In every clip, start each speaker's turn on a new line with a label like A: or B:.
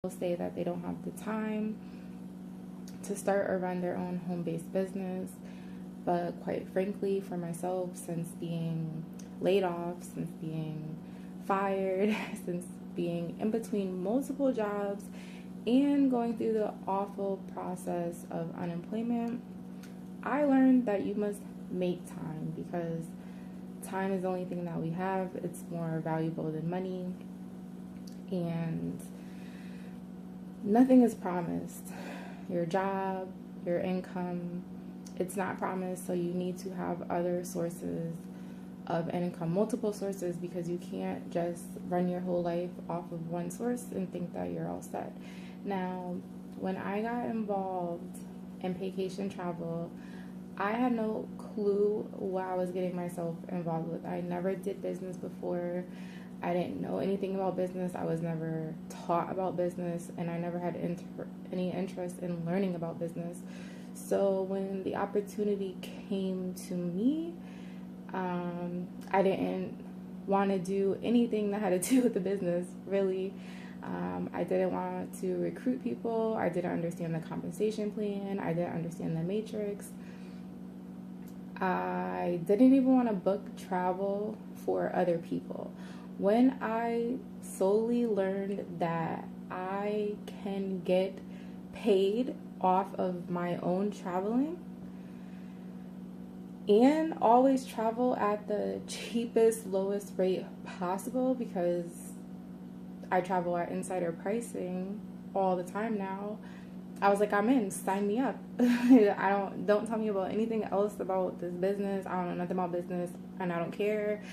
A: say that they don't have the time to start or run their own home-based business. But quite frankly, for myself, since being laid off, since being fired, since being in between multiple jobs and going through the awful process of unemployment, I learned that you must make time, because time is the only thing that we have. It's more valuable than money, and nothing is promised. Your job, your income, it's not promised, so you need to have other sources of income, multiple sources, because you can't just run your whole life off of one source and think that you're all set. Now, when I got involved in vacation travel, I had no clue what I was getting myself involved with. I never did business before. I didn't know anything about business. I was never taught about business, and I never had any interest in learning about business. So when the opportunity came to me, I didn't want to do anything that had to do with the business, really. I didn't want to recruit people. I didn't understand the compensation plan. I didn't understand the matrix. I didn't even want to book travel for other people. When I solely learned that I can get paid off of my own traveling and always travel at the cheapest, lowest rate possible, because I travel at insider pricing all the time now, I was like, I'm in, sign me up. Don't tell me about anything else about this business. I don't know nothing about business, and I don't care.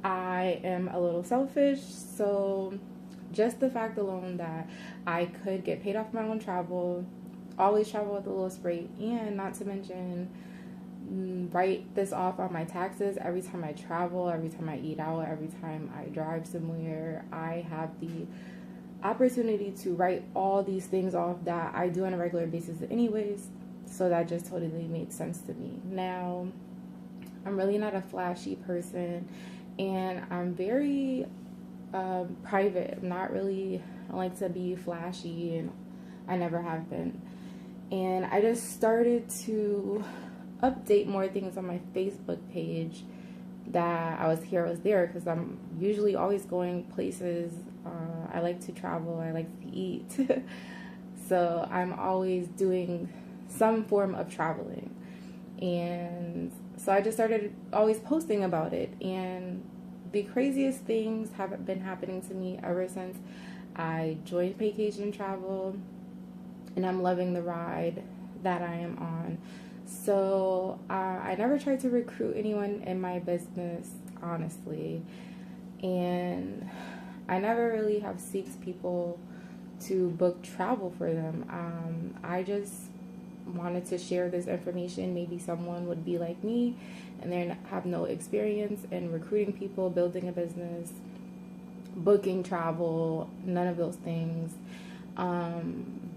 A: I am a little selfish, so just the fact alone that I could get paid off my own travel, always travel at the lowest rate, and not to mention write this off on my taxes every time I travel, every time I eat out, every time I drive somewhere. I have the opportunity to write all these things off that I do on a regular basis anyways, so that just totally made sense to me. Now, I'm really not a flashy person, and I'm very private. I'm not really, I like to be flashy, and I never have been. And I just started to update more things on my Facebook page that I was there, because I'm usually always going places. I like to travel, I like to eat. So I'm always doing some form of traveling. And so I just started always posting about it. And the craziest things have been happening to me ever since I joined vacation travel. And I'm loving the ride that I am on. So I never tried to recruit anyone in my business, honestly. And I never really have seeked people to book travel for them. I just wanted to share this information. Maybe someone would be like me and they have no experience in recruiting people, building a business, booking travel, none of those things.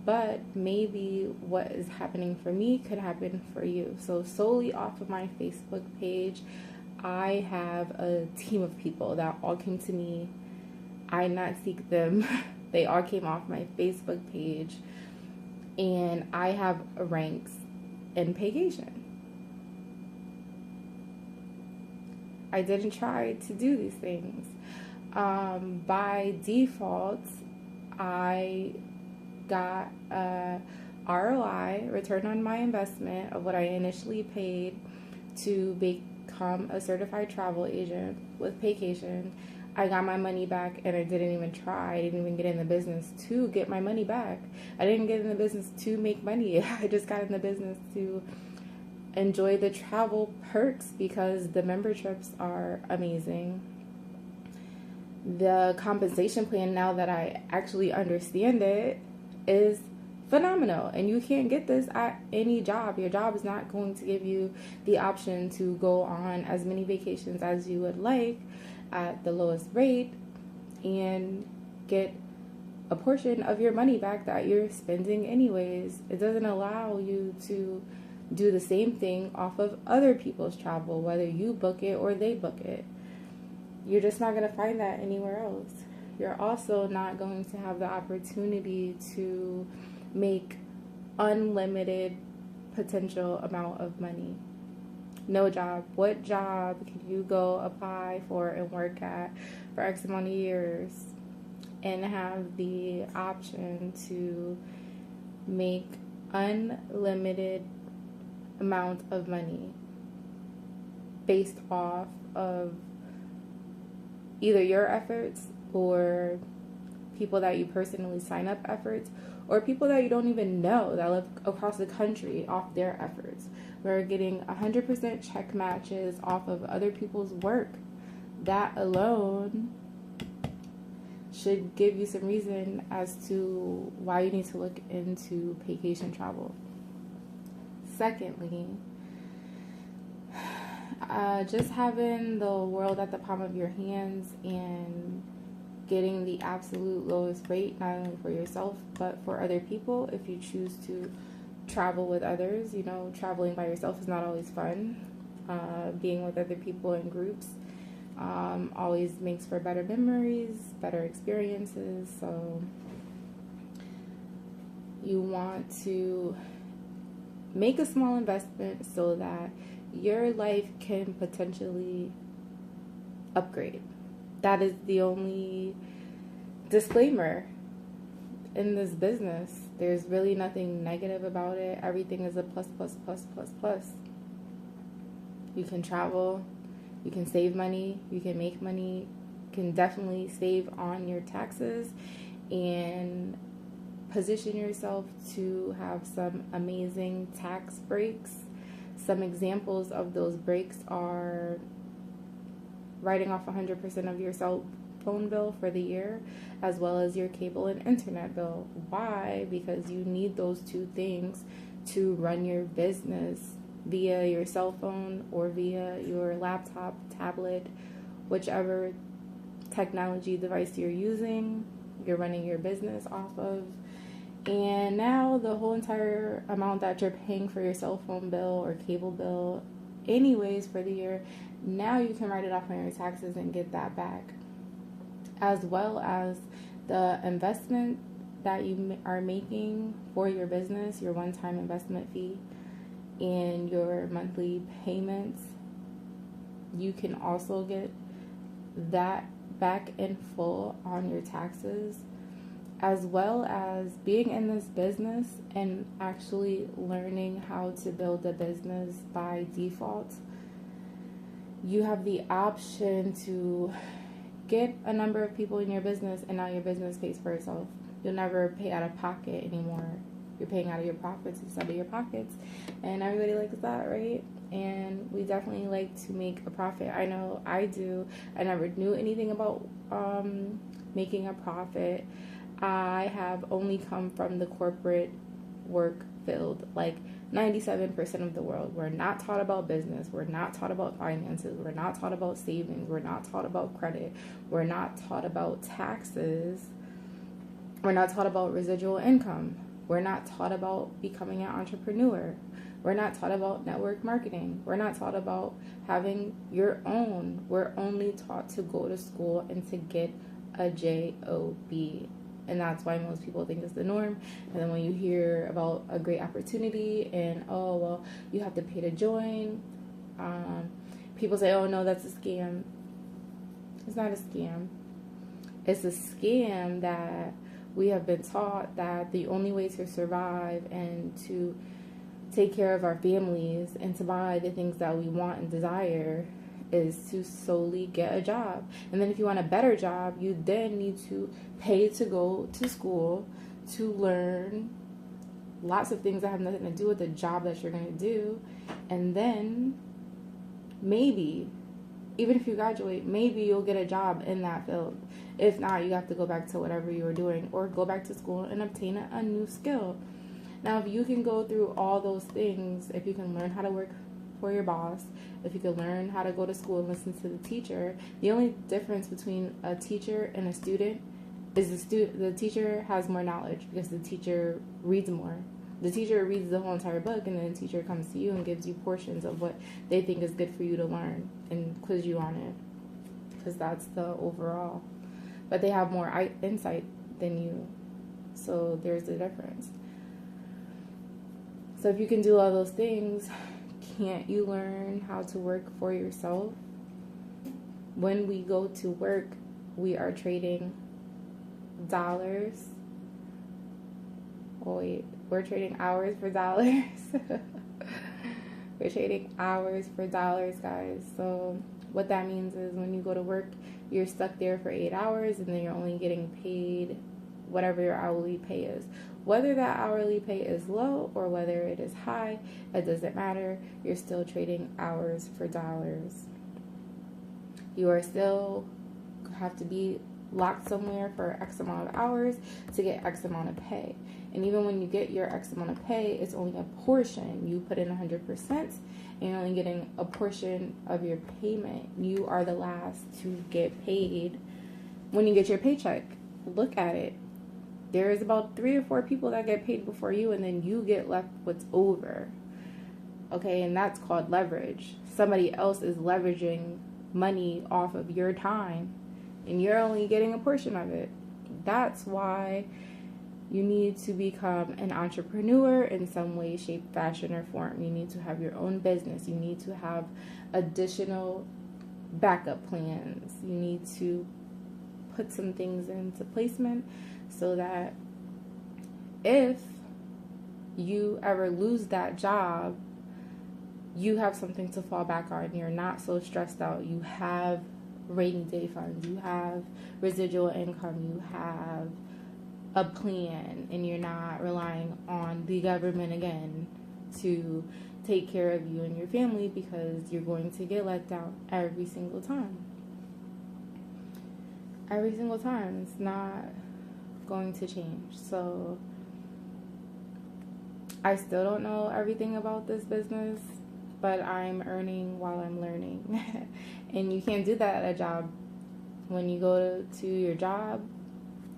A: But maybe what is happening for me could happen for you. So solely off of my Facebook page, I have a team of people that all came to me. I did not seek them. They all came off my Facebook page. And I have ranks in vacation. I didn't try to do these things. By default, I got a ROI, return on my investment, of what I initially paid to become a certified travel agent with vacation. I got my money back, and I didn't even try. I didn't even get in the business to get my money back. I didn't get in the business to make money. I just got in the business to enjoy the travel perks, because the memberships are amazing. The compensation plan, now that I actually understand it, is phenomenal, and you can't get this at any job. Your job is not going to give you the option to go on as many vacations as you would like at the lowest rate and get a portion of your money back that you're spending anyways. It doesn't allow you to do the same thing off of other people's travel, whether you book it or they book it. You're just not going to find that anywhere else. you're also not going to have the opportunity to make unlimited potential amount of money. No job. What job can you go apply for and work at for X amount of years and have the option to make unlimited amount of money based off of either your efforts or people that you personally sign up efforts, or people that you don't even know that live across the country off their efforts? We're getting 100% check matches off of other people's work. That alone should give you some reason as to why you need to look into vacation travel. Secondly, just having the world at the palm of your hands and getting the absolute lowest rate, not only for yourself, but for other people. If you choose to travel with others, you know, traveling by yourself is not always fun. Being with other people in groups always makes for better memories, better experiences. So you want to make a small investment so that your life can potentially upgrade. That is the only disclaimer in this business. There's really nothing negative about it. Everything is a plus, plus, plus, plus, plus. You can travel, you can save money, you can make money, you can definitely save on your taxes and position yourself to have some amazing tax breaks. Some examples of those breaks are writing off 100% of your cell phone bill for the year, as well as your cable and internet bill. Why? Because you need those two things to run your business via your cell phone or via your laptop, tablet, whichever technology device you're using, you're running your business off of. And now the whole entire amount that you're paying for your cell phone bill or cable bill anyways for the year, now you can write it off on your taxes and get that back. As well as the investment that you are making for your business, your one-time investment fee, and your monthly payments, you can also get that back in full on your taxes. As well as being in this business and actually learning how to build a business by default, you have the option to get a number of people in your business and now your business pays for itself. You'll never pay out of pocket anymore. You're paying out of your profits instead of your pockets. And everybody likes that, right? And we definitely like to make a profit. I know I do. I never knew anything about making a profit. I have only come from the corporate work field. Like 97% of the world, we're not taught about business. We're not taught about finances. We're not taught about savings. We're not taught about credit. We're not taught about taxes. We're not taught about residual income. We're not taught about becoming an entrepreneur. We're not taught about network marketing. We're not taught about having your own. We're only taught to go to school and to get a job. And that's why most people think it's the norm. And then when you hear about a great opportunity and, oh, well, you have to pay to join, people say, oh, no, that's a scam. It's not a scam. It's a scam that we have been taught that the only way to survive and to take care of our families and to buy the things that we want and desire is to solely get a job. And then if you want a better job, you then need to pay to go to school to learn lots of things that have nothing to do with the job that you're going to do. And then maybe, even if you graduate, maybe you'll get a job in that field. If not, you have to go back to whatever you were doing or go back to school and obtain a new skill. Now, if you can go through all those things, if you can learn how to work for your boss, if you can learn how to go to school and listen to the teacher, the only difference between a teacher and a student is the teacher has more knowledge because the teacher reads more. The teacher reads the whole entire book, and then the teacher comes to you and gives you portions of what they think is good for you to learn and quiz you on it, because that's the overall. but they have more insight than you. So there's a difference. So if you can do all those things, can't you learn how to work for yourself? When we go to work, we are trading dollars. Oh wait, we're trading hours for dollars. We're trading hours for dollars, guys. So what that means is when you go to work, you're stuck there for 8 hours and then you're only getting paid whatever your hourly pay is. Whether that hourly pay is low or whether it is high, it doesn't matter. You're still trading hours for dollars. You are still have to be locked somewhere for X amount of hours to get X amount of pay. And even when you get your X amount of pay, it's only a portion. You put in 100% and you're only getting a portion of your payment. You are the last to get paid when you get your paycheck. Look at it. There is about 3 or 4 people that get paid before you, and then you get left what's over. Okay, and that's called leverage. Somebody else is leveraging money off of your time, and you're only getting a portion of it. That's why you need to become an entrepreneur in some way, shape, fashion, or form. You need to have your own business. You need to have additional backup plans. You need to put some things into placement so that if you ever lose that job, you have something to fall back on. You're not so stressed out. You have rainy day funds. You have residual income. You have a plan, and you're not relying on the government again to take care of you and your family, because you're going to get let down every single time. Every single time. It's not going to change. So I still don't know everything about this business, but I'm earning while I'm learning. And you can't do that at a job. When you go to your job,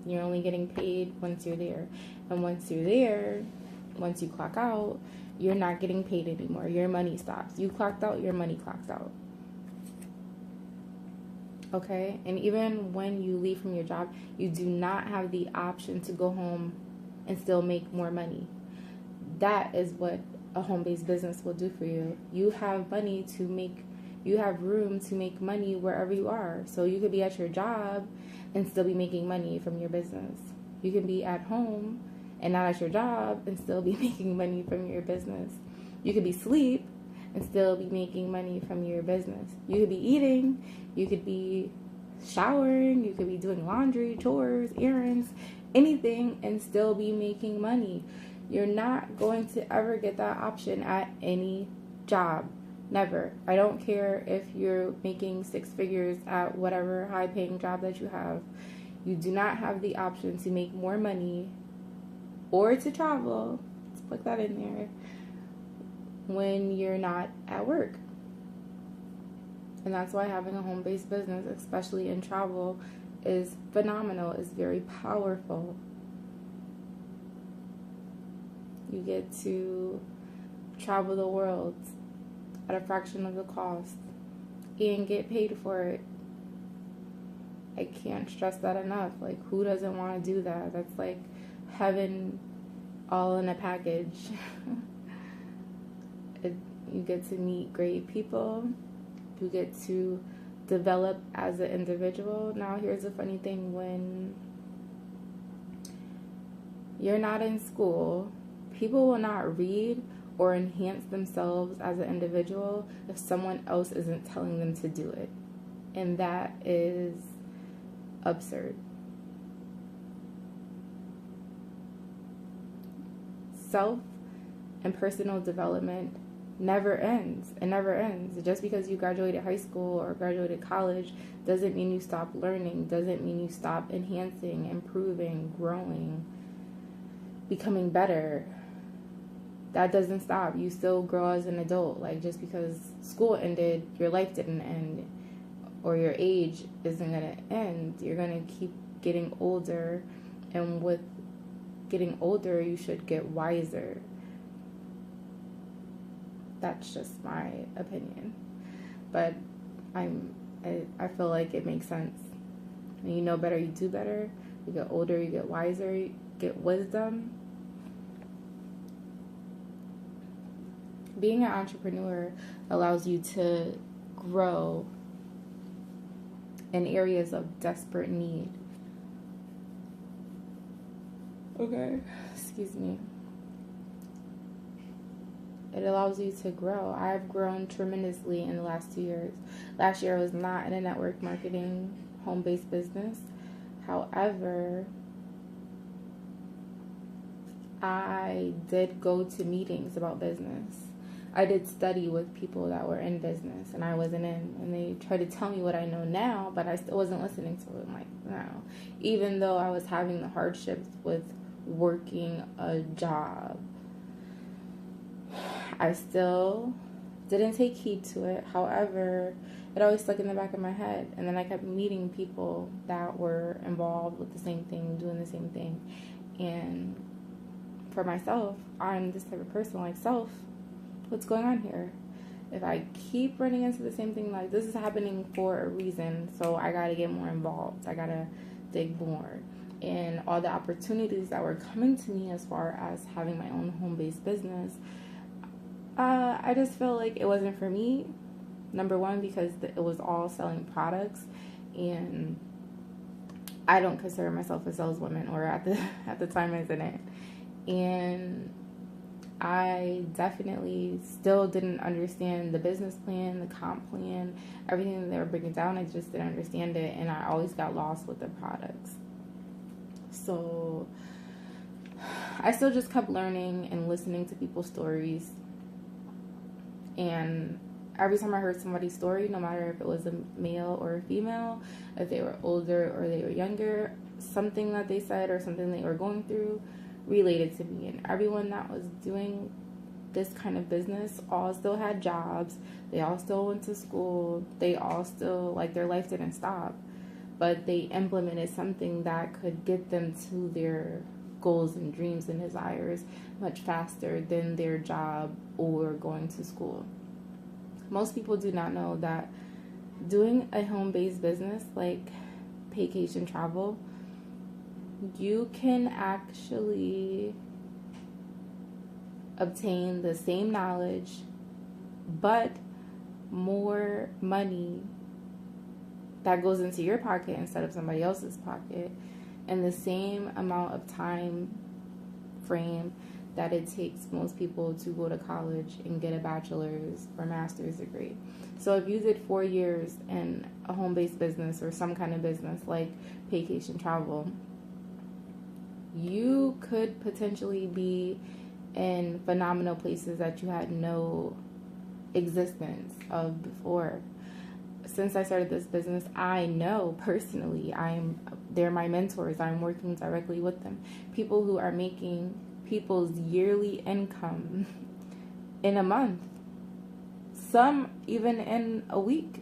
A: you're only getting paid once you're there. And once you're there, once you clock out, you're not getting paid anymore. Your money stops. You clocked out, your money clocks out. Okay? And even when you leave from your job, you do not have the option to go home and still make more money. That is what a home-based business will do for you. You have money to make, you have room to make money wherever you are. So you could be at your job and still be making money from your business. You can be at home and not at your job and still be making money from your business. You could be asleep and still be making money from your business. You could be eating, you could be showering, you could be doing laundry, chores, errands, anything, and still be making money. You're not going to ever get that option at any job. Never. I don't care if you're making 6 figures at whatever high-paying job that you have. You do not have the option to make more money or to travel. Let's put that in there. When you're not at work. And that's why having a home-based business, especially in travel, is phenomenal. It's very powerful. You get to travel the world at a fraction of the cost and get paid for it. I can't stress that enough. Like, who doesn't want to do that? That's like heaven all in a package. You get to meet great people. You get to develop as an individual. Now, here's the funny thing. When you're not in school, people will not read or enhance themselves as an individual if someone else isn't telling them to do it. And that is absurd. Self and personal development never ends. It never ends. Just because you graduated high school or graduated college doesn't mean you stop learning, doesn't mean you stop enhancing, improving, growing, becoming better. That doesn't stop. You still grow as an adult. Like, just because school ended, your life didn't end, or your age isn't going to end. You're going to keep getting older, and with getting older, you should get wiser. That's just my opinion, but I feel like it makes sense. When you know better, you do better. You get older, you get wiser, you get wisdom. Being an entrepreneur allows you to grow in areas of desperate need. Okay, excuse me. It allows you to grow. I've grown tremendously in the last 2 years. Last year I was not in a network marketing home-based business. However, I did go to meetings about business. I did study with people that were in business and I wasn't in. And they tried to tell me what I know now, but I still wasn't listening to it. I'm like, no. Even though I was having the hardships with working a job, I still didn't take heed to it. However, it always stuck in the back of my head. And then I kept meeting people that were involved with the same thing, doing the same thing. And for myself, I'm this type of person, like, self, what's going on here? If I keep running into the same thing, like, this is happening for a reason, so I gotta get more involved. I gotta dig more. And all the opportunities that were coming to me as far as having my own home-based business, I just felt like it wasn't for me. Number one, because it was all selling products, and I don't consider myself a saleswoman, or at the time I didn't. And I definitely still didn't understand the business plan, the comp plan, everything that they were breaking down. I just didn't understand it, and I always got lost with the products. So I still just kept learning and listening to people's stories. And every time I heard somebody's story, no matter if it was a male or a female, if they were older or they were younger, something that they said or something they were going through related to me. And everyone that was doing this kind of business all still had jobs. They all still went to school. They all still, like, their life didn't stop. But they implemented something that could get them to their goals and dreams and desires much faster than their job or going to school. Most people do not know that doing a home-based business like Paycation Travel, you can actually obtain the same knowledge but more money that goes into your pocket instead of somebody else's pocket, in the same amount of time frame that it takes most people to go to college and get a bachelor's or master's degree. So if you did 4 years in a home-based business or some kind of business like Paycation Travel, you could potentially be in phenomenal places that you had no existence of before. Since I started this business, I know personally they're my mentors. I'm working directly with them. People who are making people's yearly income in a month. Some even in a week.